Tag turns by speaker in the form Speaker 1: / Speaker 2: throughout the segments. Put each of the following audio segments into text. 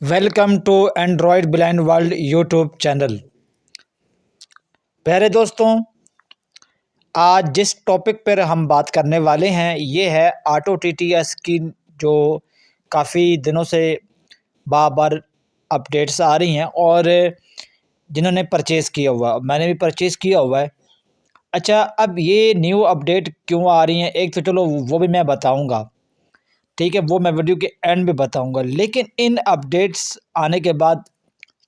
Speaker 1: Welcome to Android blind world YouTube channel. प्यारे दोस्तों, आज जिस टॉपिक पर हम बात करने वाले हैं ये है ऑटो टीटीएस की, जो काफ़ी दिनों से बार अपडेट्स आ रही हैं और जिन्होंने परचेज़ किया हुआ, मैंने भी परचेज़ किया हुआ है। अच्छा, अब ये न्यू अपडेट क्यों आ रही हैं, एक तो चलो वो भी मैं बताऊंगा, ठीक है, वो मैं वीडियो के एंड में बताऊंगा। लेकिन इन अपडेट्स आने के बाद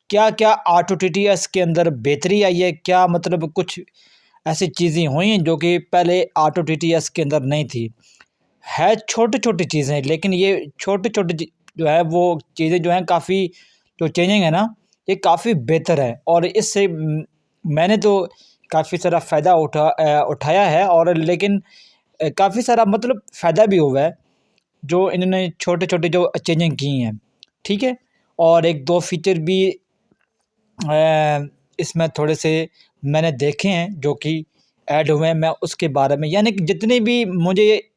Speaker 1: क्या क्या ऑटो टीटीएस के अंदर बेहतरी आई है, क्या मतलब कुछ ऐसी चीज़ें हुई हैं जो कि पहले ऑटो टीटीएस के अंदर नहीं थी। है छोटी छोटी चीज़ें, लेकिन ये छोटी छोटी जो है वो चीज़ें जो हैं काफ़ी, जो चेंजिंग है ना, ये काफ़ी बेहतर है और इससे मैंने तो काफ़ी सारा फ़ायदा उठाया है। और लेकिन काफ़ी सारा मतलब फ़ायदा भी हुआ है जो इन्होंने छोटे छोटे जो चेंजिंग की हैं, ठीक है। और एक दो फीचर भी इसमें थोड़े से मैंने देखे हैं जो कि ऐड हुए हैं, मैं उसके बारे में, यानी कि जितनी भी मुझे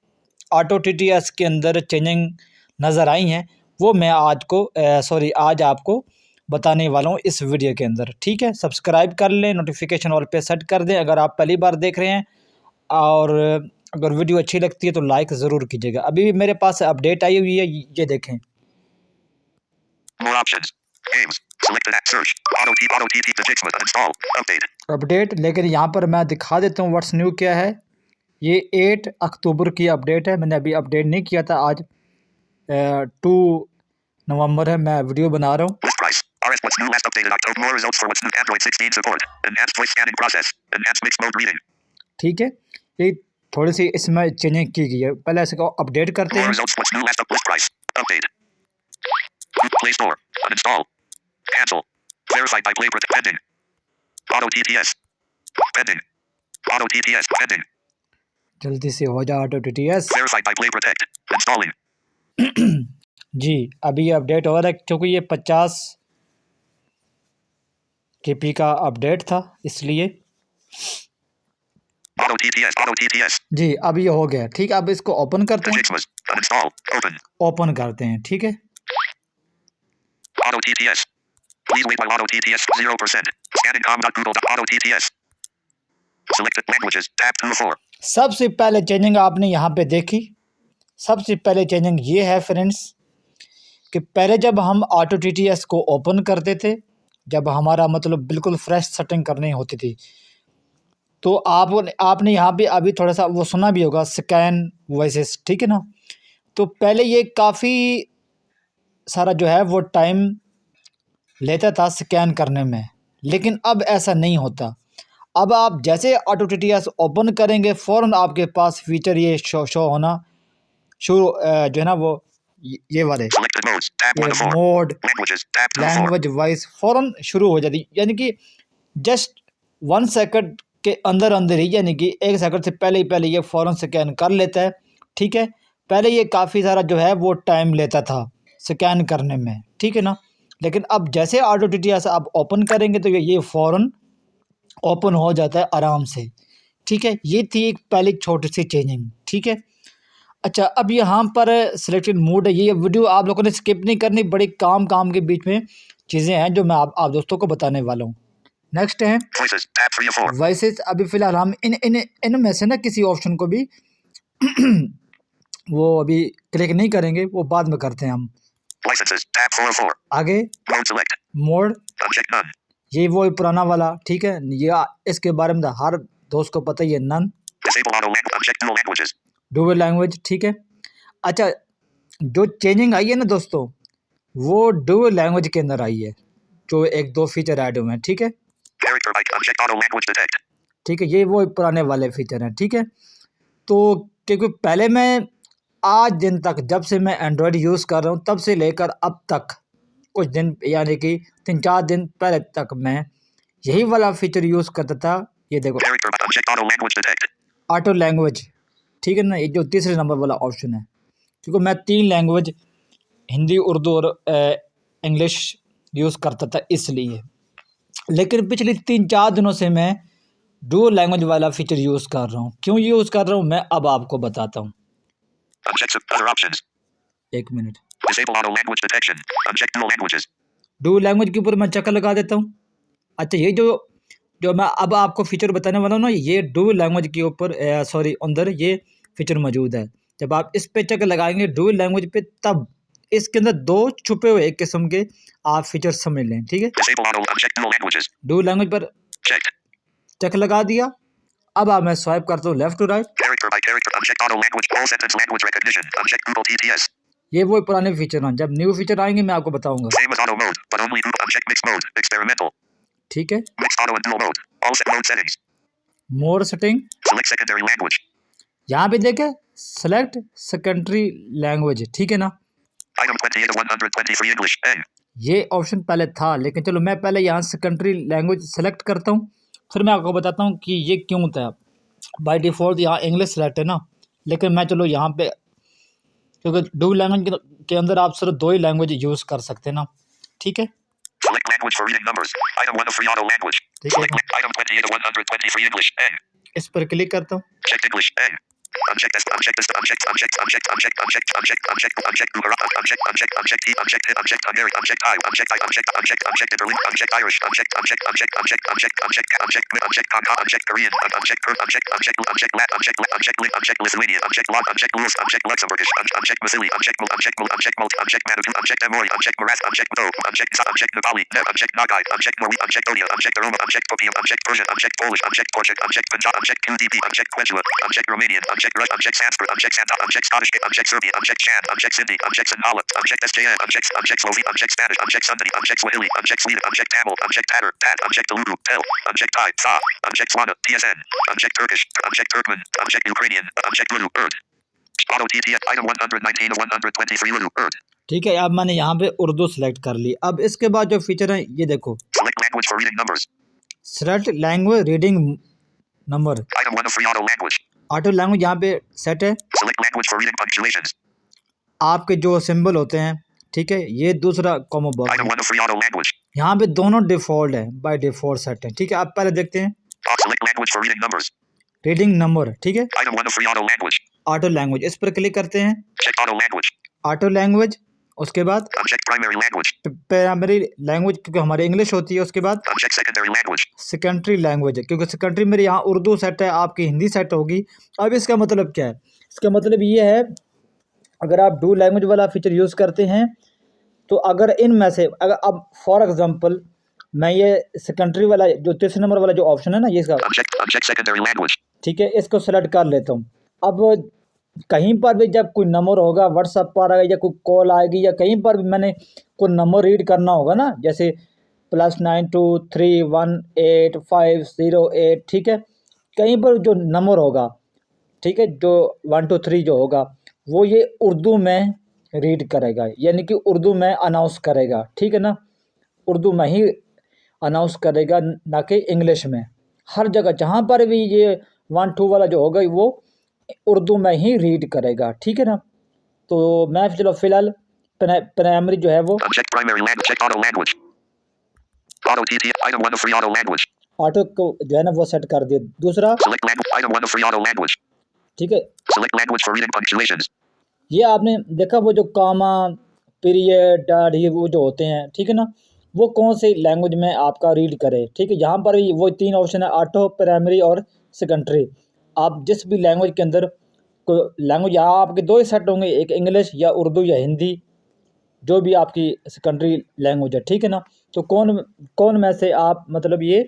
Speaker 1: ऑटो टीटीएस के अंदर चेंजिंग नज़र आई हैं वो मैं आज आपको बताने वाला हूँ इस वीडियो के अंदर, ठीक है। सब्सक्राइब कर लें, नोटिफिकेशन ऑल पे सेट कर दें अगर आप पहली बार देख रहे हैं, और अगर वीडियो अच्छी लगती है तो लाइक ज़रूर कीजिएगा। अभी भी मेरे पास अपडेट आई हुई है, ये देखें। अपडेट, लेकिन यहाँ पर मैं दिखा देता हूँ व्हाट्स न्यू क्या है। ये 8 अक्टूबर की अपडेट है, मैंने अभी अपडेट नहीं किया था। आज 2 नवंबर है, मैं वीडियो बना रहा हूँ। ठीक है, ये थोड़ी सी इसमें चेंजिंग की गई है, पहले इसको अपडेट करते हैं। जल्दी से हो जाए ऑटो टीटीएस। जी, अभी ये अपडेट हो रहा है क्योंकि ये 50 केपी का अपडेट था, इसलिए जी अब ये हो गया, ठीक है। अब इसको ओपन करते हैं, ओपन करते हैं, ठीक है। Please wait while Auto TTS 0%. Scanning com.google.auto TTS. Selected languages. Tab 2 4. सबसे पहले चेंजिंग आपने यहाँ पे देखी। सबसे पहले चेंजिंग ये है फ्रेंड्स कि पहले जब हम ऑटो टीटीएस को ओपन करते थे, जब हमारा मतलब बिल्कुल फ्रेश सेटिंग करनी होती थी, तो आपने यहाँ पे अभी थोड़ा सा वो सुना भी होगा, स्कैन वॉइसेस, ठीक है ना। तो पहले ये काफ़ी सारा जो है वो टाइम लेता था स्कैन करने में, लेकिन अब ऐसा नहीं होता। अब आप जैसे ऑटो टीटीएस ओपन करेंगे फ़ौरन आपके पास फीचर ये शो होना शुरू, जो है ना वो ये वाले मोड लैंग्वेज वॉइस फ़ौरन शुरू हो जाती, यानी कि जस्ट 1 सेकंड के अंदर अंदर ही, यानी कि 1 सेकंड से पहले ये फ़ौरन स्कैन कर लेता है, ठीक है। पहले ये काफ़ी सारा जो है वो टाइम लेता था स्कैन करने में, ठीक है ना। लेकिन अब जैसे ऑटो टीटीएस आप ओपन करेंगे तो ये फ़ौरन ओपन हो जाता है आराम से, ठीक है। ये थी एक पहली छोटी सी चेंजिंग, ठीक है। अच्छा, अब यहाँ पर सिलेक्टेड मोड है, ये वीडियो आप लोगों ने स्किप नहीं करनी, बड़ी काम के बीच में चीज़ें हैं जो मैं आप दोस्तों को बताने वाला हूँ। नेक्स्ट है वॉइसेस। अभी फ़िलहाल हम इन में से ना किसी ऑप्शन को भी वो अभी क्लिक नहीं करेंगे, वो बाद में करते हैं हम। आगे मोड, ये वो पुराना वाला, ठीक है। ये इसके बारे में हर दोस्त को पता ही है, नन डुअल लैंग्वेज, ठीक है। अच्छा, जो चेंजिंग आई है ना दोस्तों, वो डुअल लैंग्वेज के अंदर आई है, जो 1-2 फीचर ऐड हुए हैं, ठीक है। ठीक है, ये वो पुराने वाले फीचर हैं, ठीक है। तो क्योंकि पहले मैं आज दिन तक, जब से मैं एंड्रॉयड यूज़ कर रहा हूँ तब से लेकर अब तक कुछ दिन, यानी कि 3-4 दिन पहले तक मैं यही वाला फीचर यूज़ करता था। ये देखो ऑटो लैंग्वेज, ठीक है ना, ये जो तीसरे नंबर वाला ऑप्शन है, क्योंकि मैं 3 लैंग्वेज हिंदी, उर्दू और इंग्लिश यूज़ करता था इसलिए। लेकिन पिछले 3-4 दिनों से मैं डुअल लैंग्वेज वाला फीचर यूज़ कर रहा हूँ। क्यों यूज़ कर रहा हूँ मैं अब आपको बताता हूँ। 1 minute. Disable auto language detection. Uncheck dual languages. dual language के ऊपर मैं चक्कर लगा देता हूँ। अच्छा, ये जो जो मैं अब आपको फीचर बताने वाला हूँ ना, ये dual language के ऊपर सॉरी अंदर ये फीचर मौजूद है। जब आप इस पे चक्कर लगाएंगे dual language पे, तब इसके अंदर दो छुपे हुए एक किस्म के आप फीचर समझ लें, ठीक है। Disable auto uncheck dual languages. dual language पर चेक लगा दिया। अब आप मैं स्वाइप करता हूँ left to right. Character by character uncheck auto language all sentence language recognition uncheck Google TTS. ये वो पुराने फीचर हैं। जब न्यू फीचर आएंगे मैं आपको बताऊंगा। Same as auto mode but only Google uncheck mixed mode experimental. ठीक है। Mixed auto and dual mode all set mode settings. More setting. Select secondary language. यहाँ पे देखे select secondary language, ठीक है ना। Item 28 of 123 English A. ये option पहले था, लेकिन चलो मैं पहले यहाँ सेकेंडरी लैंग्वेज सेलेक्ट करता हूँ, फिर मैं आपको बताता हूँ कि ये क्यों था। बाय डिफ़ॉल्ट यहाँ इंग्लिश सेलेक्ट है ना, लेकिन मैं चलो यहाँ पे, क्योंकि डुअल लैंग्वेज के अंदर आप सिर्फ दो ही लैंग्वेज यूज़ कर सकते हैं ना, ठीक है। Select language for reading numbers. Item 1 of 3 auto language. Select item 28 of 123 English A. इस पर क्लिक करता हूँ। Check English A. Uncheck this, uncheck this, uncheck, uncheck, uncheck, uncheck, uncheck, uncheck, uncheck, uncheck, uncheck, uncheck, uncheck, T, uncheck, uncheck, Hungary, uncheck, I, uncheck, uncheck, uncheck, uncheck, interlink, uncheck, Irish, uncheck, uncheck, uncheck, uncheck, uncheck, uncheck, uncheck, uncheck, uncheck, Korean, uncheck, uncheck, uncheck, uncheck, uncheck, uncheck, uncheck, Lithuanian, uncheck, log, uncheck, Lewis, uncheck, Luxembourgish, uncheck, Vasily, uncheck, uncheck, uncheck, uncheck, Manatu, uncheck, Amori, uncheck, Marath, uncheck, Do, uncheck, uncheck, Nepali, uncheck, Nagai, uncheck, Nori, uncheck, Odia, uncheck, Roma, uncheck, Popium, uncheck, Persian, uncheck, Polish, uncheck, Portuguese, uncheck, Punjab, uncheck, QDP, uncheck, Quechua, uncheck, Romanian, uncheck, Russian, uncheck, Sanskrit, uncheck, Santa, uncheck, Scottish, uncheck, Serbian, uncheck, Shan, uncheck, Sindhi, uncheck, Sinhala, uncheck, SJN, uncheck, uncheck, Slovene, uncheck, Spanish, uncheck, Sundani, uncheck, Swahili, uncheck, Sweden, uncheck, Tamil, uncheck, Tatar, Tat, uncheck, Telugu, Tel, uncheck, Thai, Tha, uncheck, Swana, TSN, uncheck, Turkish, uncheck, Turkmen, uncheck, Ukrainian, uncheck, Urdu, Urd. Auto TTS, item 119 of 123 Urdu, Urd. ठीक है, अब मैंने यहाँ पे Urdu select कर ली। अब इसके बाद जो फीचर है ये देखो, Select language for reading numbers. Select language reading number. Item 1 of 3 auto language. Auto language यहाँ पे सेट है। Select language for reading punctuations. आपके जो सिंबल होते हैं, ठीक है, ये दूसरा कॉमो box. Item 1 of 3 auto language. यहाँ पे दोनों डिफॉल्ट है, बाय डिफॉल्ट सेट है, ठीक है। आप पहले देखते हैं Select language for reading numbers. Reading number, ठीक है। Item 1 of 3 auto language. Auto language, इस पर क्लिक करते हैं। Check auto language. Auto language, उसके बाद Uncheck primary language. Primary language क्योंकि हमारी इंग्लिश होती है, उसके बाद Uncheck secondary language. Secondary language है क्योंकि सेकेंडरी मेरे यहाँ उर्दू सेट है, आपकी हिंदी सेट होगी। अब इसका मतलब क्या है? इसका मतलब ये है, अगर आप डुअल लैंग्वेज वाला फीचर यूज़ करते हैं तो अगर इनमें से अगर अब फॉर एग्जांपल मैं ये सेकेंडरी वाला जो तीसरे नंबर वाला जो ऑप्शन है ना, ये इसका Uncheck secondary language. ठीक है, इसको सेलेक्ट कर लेता हूँ। अब कहीं पर भी जब कोई नंबर होगा व्हाट्सएप पर आएगा या कोई कॉल आएगी या कहीं पर भी मैंने कोई नंबर रीड करना होगा ना, जैसे +92318508, ठीक है, कहीं पर जो नंबर होगा, ठीक है, जो 1 2 3 जो होगा वो ये उर्दू में रीड करेगा, यानी कि उर्दू में अनाउंस करेगा, ठीक है ना, उर्दू में ही अनाउंस करेगा, ना कि इंग्लिश में। हर जगह जहाँ पर भी ये 1 2 वाला जो होगा वो उर्दू में ही रीड करेगा, ठीक है ना। तो मैं चलो फिलहाल प्राइमरी जो है वो Uncheck primary language. Check auto language. Auto TTS item 1 of 3 auto language. Auto को जो है ना वो सेट कर दिया। दूसरा Select language item 1 of 3 auto language. ठीक है, Select language for reading punctuations. ये आपने देखा वो जो कामा पीरियड डॉट ये वो जो होते हैं, ठीक है ना, वो कौन सी लैंग्वेज में आपका रीड करे, ठीक है। यहाँ पर भी वो 3 ऑप्शन है, ऑटो, प्राइमरी और सेकेंडरी। आप जिस भी लैंग्वेज के अंदर कोई लैंग्वेज यहाँ आपके दो ही सेट होंगे, एक इंग्लिश या उर्दू या हिंदी, जो भी आपकी सेकेंडरी लैंग्वेज है, ठीक है ना। तो कौन में से आप मतलब ये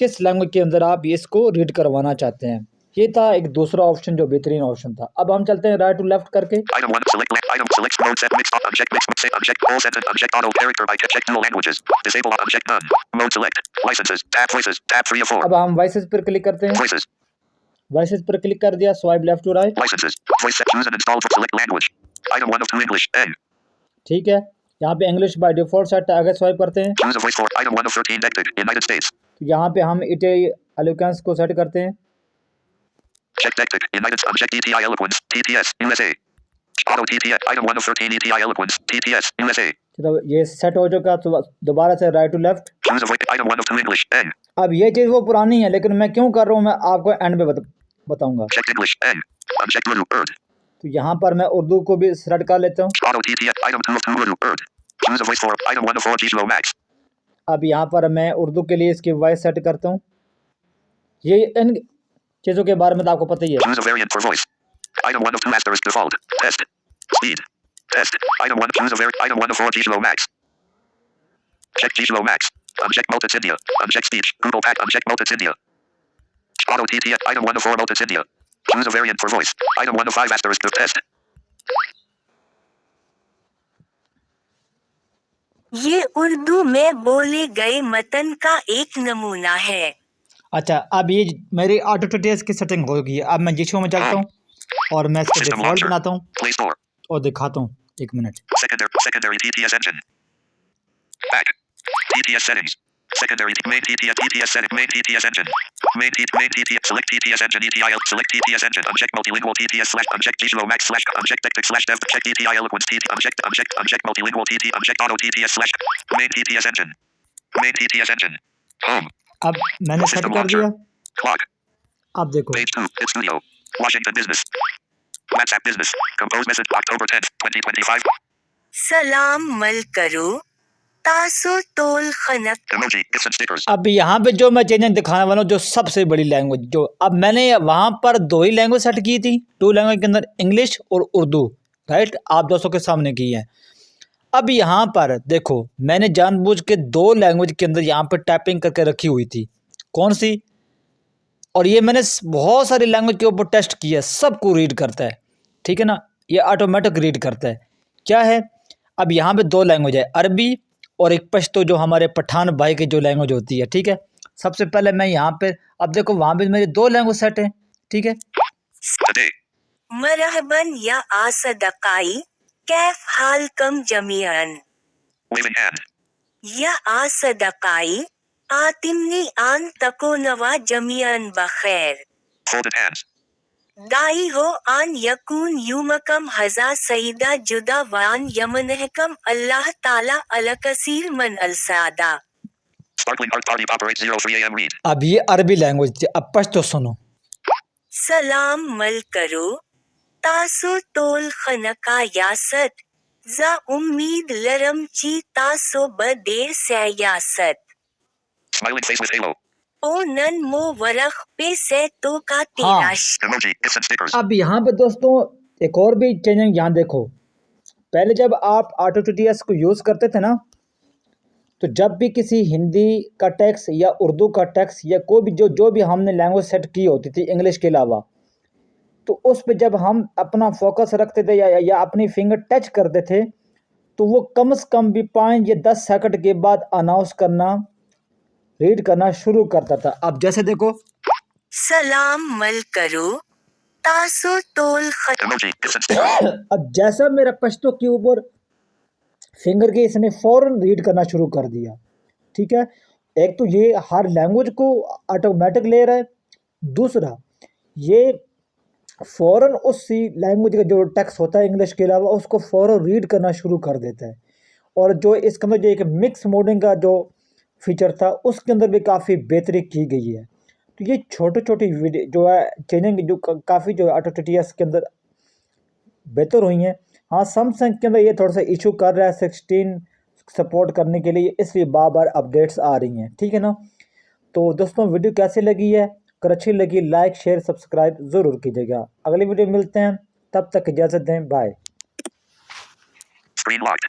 Speaker 1: किस लैंग्वेज के अंदर आप इसको रीड करवाना चाहते हैं, ये था एक दूसरा ऑप्शन जो बेहतरीन ऑप्शन था। अब हम चलते हैं राइट टू लेफ्ट करके। Item 1 select item select mode set mix uncheck mix uncheck all sentence uncheck auto character by check dual languages disable uncheck none mode select licenses tab voices tab 3 of 4। अब हम voices पर click करते हैं। voices voices पर click कर दिया, swipe left to right. licenses voice set choose and install for select language item 1 of 2 English A। ठीक है, यहाँ पे इंग्लिश बाय डिफॉल्ट सेट है, आगे स्वाइप करते हैं। choose a voice for item 1 of 13 Dictic United States। यहाँ पे हम इटे एलोक्वेंस को सेट करते हैं। Check Dictic United uncheck ETI Eloquence TTS USA auto TTS item 1 of 13 ETI Eloquence TTS USA। चलो ये सेट हो चुका, तो दोबारा से right to left choose a voice item 1 of 2 English N। अब ये चीज़ वो पुरानी है, लेकिन मैं क्यों कर रहा हूँ मैं आपको एंड में बताऊंगा। Check English N uncheck Urdu Urd तो यहाँ पर मैं उर्दू को भी सेलेक्ट कर लेता हूँ। अब यहाँ पर मैं उर्दू के लिए इसकी वॉइस सेट करता हूँ। ये इन चीज़ों के बारे में तो आपको पता ही है। Check Gizmo Max. Uncheck Multimedia. Uncheck speech. Google Pack. Uncheck Multimedia. Auto TTS. Item 1 of 4 Multimedia. Choose a variant for voice. Item 1 of 5 asterisk test.
Speaker 2: ये उर्दू में बोले गए मतन का एक नमूना है।
Speaker 1: अच्छा, अब ये मेरी ऑटो TTS की सेटिंग हो गई है। अब मैं जिसमें में चलता हूँ और मैं इसको डिफॉल्ट बनाता हूँ और दिखाता हूँ। 1 minute.
Speaker 3: Secondary TTS engine. Back. TTS settings. Secondary main TTS setting main TTS engine. Main TTS select TTS engine ETIL select TTS engine uncheck multilingual TTS slash uncheck Gizmo Max slash uncheck Tectic slash dev check TTI eloquence TT uncheck multilingual TT uncheck auto TTS slash main TTS engine. Main TTS engine. Home.
Speaker 1: अब मैंने set कर दिया।
Speaker 3: Clock.
Speaker 1: अब देखो।
Speaker 3: Page 2. It's studio. Washington business. WhatsApp business. Compose message October 10th, 2025.
Speaker 2: सलाम मल करो तासो तोल खनक।
Speaker 3: Emoji, gifs and stickers.
Speaker 1: अब यहाँ पे जो मैं चेंजिंग दिखाने वाला हूँ, जो सबसे बड़ी लैंग्वेज, जो अब मैंने वहाँ पर 2 ही लैंग्वेज सेट की थी। 2 लैंग्वेज के अंदर इंग्लिश और उर्दू, राइट, आप दोस्तों के सामने की है। अब यहाँ पर देखो, मैंने जानबूझ के 2 लैंग्वेज के अंदर यहाँ पर टाइपिंग करके रखी हुई थी। कौन सी? और ये मैंने बहुत सारी लैंग्वेज के ऊपर टेस्ट किया, सबको रीड करता है, ठीक है ना, ये ऑटोमेटिक रीड करता है। क्या है, अब यहाँ पे 2 लैंग्वेज है, अरबी और एक पश्तो, जो हमारे पठान भाई की जो लैंग्वेज होती है, ठीक है। सबसे पहले मैं यहाँ पे, अब देखो वहाँ पे मेरे 2 लैंग्वेज सेट हैं, ठीक है।
Speaker 2: मरहबन या आसदकाई कैफ हाल कम जमीअन। या आसदकाई आतिमनी आन तको नवा जमीअन बखैर। दाई हो आन यकून युमकम हजा सईदा जुदा वान यमनहकम अल्लाह ताला अलकसीर मन अलसादा।
Speaker 1: अब ये अरबी लैंग्वेज थी। अब पश्तो सुनो।
Speaker 2: सलाम मल करो तासो तोल खनका यासत जा उम्मीद लरम ची तासो बदेर सयासत।
Speaker 3: Smiling face with halo.
Speaker 2: ओ नन मो वरख पे से तो का तेराश।
Speaker 3: Emoji, gifs and stickers.
Speaker 1: अब यहाँ पे दोस्तों एक और भी चेंजिंग यहाँ देखो। पहले जब आप ऑटो TTS को यूज़ करते थे ना, तो जब भी किसी हिंदी का टेक्स्ट या उर्दू का टेक्स्ट या कोई भी जो भी हमने लैंग्वेज सेट की होती थी इंग्लिश के अलावा, तो उस पे जब हम अपना फोकस रखते थे या अपनी फिंगर टच करते थे, तो वो कम से कम भी 5 या 10 सेकंड के बाद अनाउंस करना, रीड करना शुरू करता था। अब जैसे देखो,
Speaker 2: सलाम मल करो तासो तोल
Speaker 1: अब जैसा मेरा पश्तो के ऊपर फिंगर के इसने फ़ौरन रीड करना शुरू कर दिया, ठीक है। एक तो ये हर लैंग्वेज को ऑटोमेटिक ले रहा है, दूसरा ये फ़ौरन उसी लैंग्वेज का जो टेक्स्ट होता है इंग्लिश के अलावा, उसको फ़ौरन रीड करना शुरू कर देता है। और जो इसके अंदर जो एक मिक्स मोडिंग का जो फीचर था, उसके अंदर भी काफ़ी बेहतरी की गई है। तो ये छोटी वीडियो जो है चेंजिंग, जो काफ़ी जो ऑटो TTS के अंदर बेहतर हुई हैं। हाँ, सैमसंग के अंदर ये थोड़ा सा इशू कर रहा है 16 सपोर्ट करने के लिए, इसलिए बार अपडेट्स आ रही हैं, ठीक है ना। तो दोस्तों, वीडियो कैसी लगी है? अगर अच्छी लगी, लाइक शेयर सब्सक्राइब ज़रूर कीजिएगा। अगली वीडियो मिलते हैं, तब तक इजाज़त दें, बाय।